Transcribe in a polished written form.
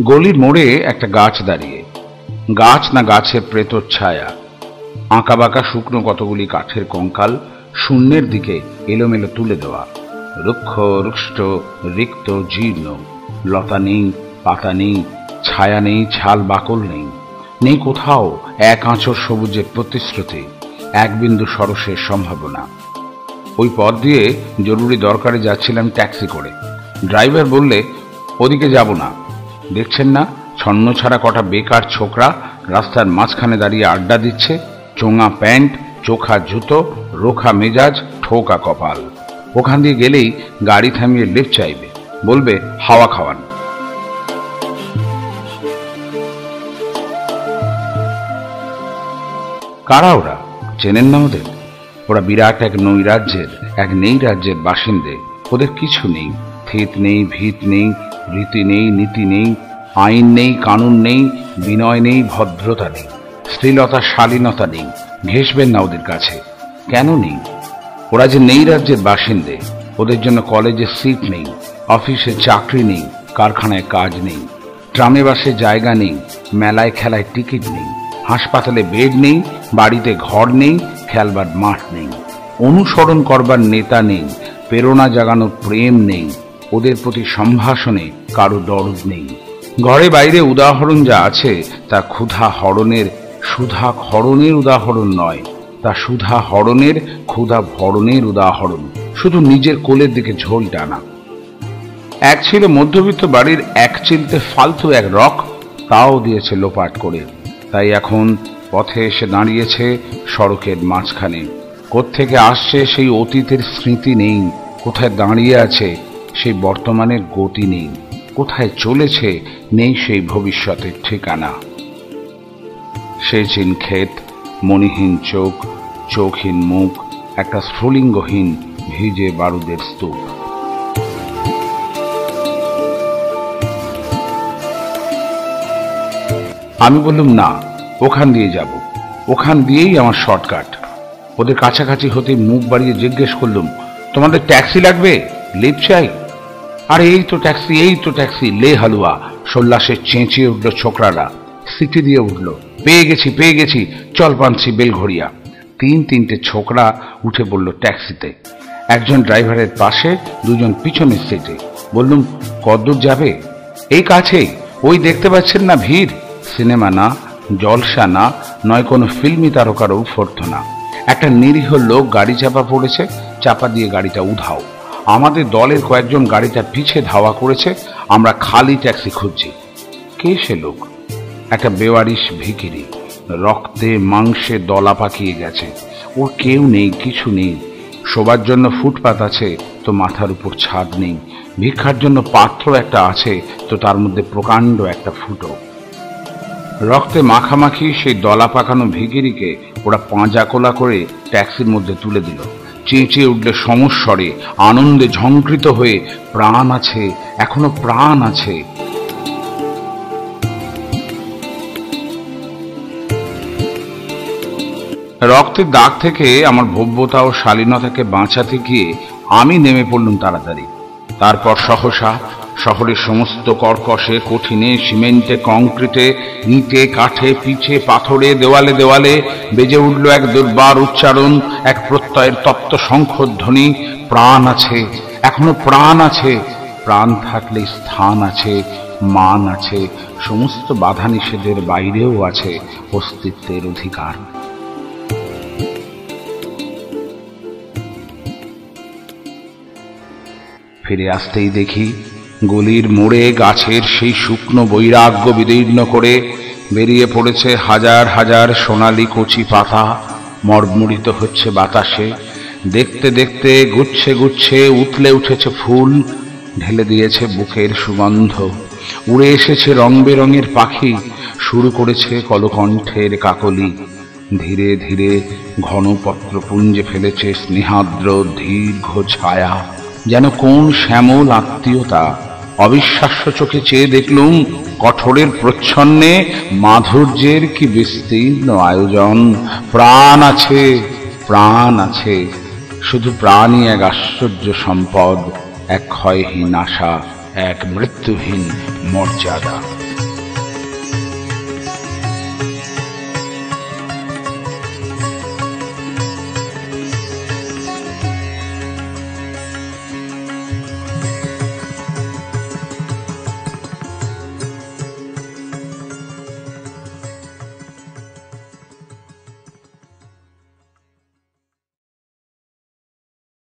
গলির মোড়ে একটা গাছ দাঁড়িয়ে, গাছ না গাছের প্রেতচ্ছায়া, আঁকা বাঁকা শুকনো কতগুলি কাঠের কঙ্কাল শূন্যের দিকে এলোমেলো তুলে দেওয়া, রুক্ষ রুষ্ট রিক্ত জীর্ণ, লতা নেই, পাতা নেই, ছায়া নেই, ছাল বাকল নেই, নেই কোথাও এক আঁচড় সবুজের প্রতিশ্রুতি, এক বিন্দু সরসের সম্ভাবনা। ওই পথ দিয়ে জরুরি দরকারে যাচ্ছিলাম ট্যাক্সি করে। ড্রাইভার বললে, ওদিকে যাব না, দেখছেন না ছন্ন ছাড়া কটা বেকার ছোকরা রাস্তার মাঝখানে দাঁড়িয়ে আড্ডা দিচ্ছে, চোঙা প্যান্ট, চোখা জুতো, রোখা মেজাজ, ঠোকা কপাল। ওখান দিয়ে গেলেই গাড়ি থামিয়ে লিফট চাইবে, বলবে হাওয়া খাওয়ান। কারা ওরা? চেনেন না ওদের? ওরা বিরাট এক নৈরাজ্যের, এক নেই রাজ্যের বাসিন্দে। ওদের কিছু নেই, থিত নেই, ভিত নেই, রীতি নেই, নীতি নেই, আইন নেই, কানুন নেই, বিনয় নেই, ভদ্রতা নেই, শ্লীলতা শালীনতা নেই। ঘেঁষবেন না ওদের কাছে। কেন নেই? ওরা যে নেই রাজ্যের বাসিন্দে, ওদের জন্য কলেজে সিট নেই, অফিসে চাকরি নেই, কারখানায় কাজ নেই, ট্রামে বাসে জায়গা নেই, মেলায় খেলায় টিকিট নেই, হাসপাতালে বেড নেই, বাড়িতে ঘর নেই, খেলবার মাঠ নেই, অনুসরণ করবার নেতা নেই, প্রেরণা জাগানোর প্রেম নেই, ওদের প্রতি সম্ভাষণে কারো দরদ নেই। ঘরে বাইরে উদাহরণ যা আছে তা ক্ষুধা হরণের, সুধা হরণের উদাহরণ নয়, তা সুধা হরণের, ক্ষুধা ভরণের উদাহরণ। শুধু নিজের কোলের দিকে ঝোল টানা। এক ছিল মধ্যবিত্ত বাড়ির এক চিলতে ফালতু এক রক, তাও দিয়েছে লোপাট করে। তাই এখন পথে এসে দাঁড়িয়েছে সড়কের মাঝখানে। কোত্থেকে আসছে সেই অতীতের স্মৃতি নেই, কোথায় দাঁড়িয়ে আছে সেই বর্তমানের গতি নেই, কোথায় চলেছে নেই সেই ভবিষ্যতের ঠিকানা। সেই চিন ক্ষেত, মণিহীন চোখ, চোখহীন মুখ, একটা স্ফুলিঙ্গহীন ভিজে বারুদের স্তূপ। আমি বললাম, না, ওখান দিয়ে যাব, ওখান দিয়েই আমার শর্টকাট। ওদের কাছাকাছি হতে মুখ বাড়িয়ে জিজ্ঞেস করলুম, তোমাদের ট্যাক্সি লাগবে? লিফট চাই? আরে এই তো ট্যাক্সি, এই তো ট্যাক্সি। লে হালুয়া সোল্লাসে চেঁচিয়ে উঠল ছোকরারা, সিটি দিয়ে উঠল, পেয়ে গেছি, পেয়ে গেছি, চল পানছি বেলঘড়িয়া। তিনটে ছোকরা উঠে পড়ল ট্যাক্সিতে, একজন ড্রাইভারের পাশে, দুজন পিছনের সিটে। বললুম, কতদূর যাবে? এই কাছেই, ওই দেখতে পাচ্ছেন না ভিড়। সিনেমা না, জলসা না, নয় কোনো ফিল্মি তারকারও অভ্যর্থনা। একটা নিরীহ লোক গাড়ি চাপা পড়েছে, চাপা দিয়ে গাড়িটা উধাও। আমাদের দলের কয়েকজন গাড়িটা পিছে ধাওয়া করেছে, আমরা খালি ট্যাক্সি খুঁজছি। কে সে লোক? একটা বেওয়ারিশ ভিখিরি, রক্তে মাংসে দলা পাকিয়ে গেছে। ওর কেউ নেই, কিছু নেই। শোবার জন্য ফুটপাত আছে তো মাথার উপর ছাদ নেই, ভিক্ষার জন্য পাত্র একটা আছে তো তার মধ্যে প্রকাণ্ড একটা ফুটো। রক্তে মাখামাখি সেই দলা পাকানো ভিখিরিকে ওরা পাঁজা কোলা করে ট্যাক্সির মধ্যে তুলে দিল। চেঁচিয়ে উঠলে সমস্বরে, আনন্দে ঝঙ্কৃত হয়ে, প্রাণ আছে, এখনো প্রাণ আছে। রক্তের দাগ থেকে আমার ভব্যতা ও শালীনতাকে বাঁচাতে গিয়ে আমি নেমে পড়লুম তাড়াতাড়ি। তারপর সহসা শহরের সমস্ত কর্কশে, কঠিনে, সিমেন্টে, কংক্রিটে, ইঁটে, কাঠে, পিছে, পাথরে, দেওয়ালে দেওয়ালে বেজে উঠল এক দুর্বার উচ্চারণ, এক প্রত্যয়ের তপ্ত শঙ্খধ্বনি। প্রাণ আছে, এখনো প্রাণ আছে। প্রাণ থাকলে স্থান আছে, মান আছে, সমস্ত বাধা নিষেধের বাইরেও আছে অস্তিত্বের অধিকার। ফিরে আসতেই দেখি গলির মোড়ে গাছের সেই শুকনো বৈরাগ্য বিদীর্ণ করে বেরিয়ে পড়েছে হাজার হাজার সোনালি কচি পাতা, মড়মড়িত হচ্ছে বাতাসে। দেখতে দেখতে গুচ্ছে গুচ্ছে উতলে উঠেছে ফুল, ঢেলে দিয়েছে বুকের সুগন্ধ। উড়ে এসেছে রং বেরঙের পাখি, শুরু করেছে কলকণ্ঠের কাকলি। ধীরে ধীরে ঘন পত্রপুঞ্জে ফেলেছে স্নেহাদ্র দীর্ঘ ছায়া, যেন কোন শ্যামল আত্মীয়তা। অবিশ্বাস্য চোখে চেয়ে দেখলুম কঠোরের প্রচ্ছন্নে মাধুর্যের কি বিস্তীর্ণ আয়োজন। প্রাণ আছে, প্রাণ আছে, শুধু প্রাণই এক আশ্চর্য সম্পদ, এক ক্ষয়হীন আশা, এক মৃত্যুহীন মর্যাদা।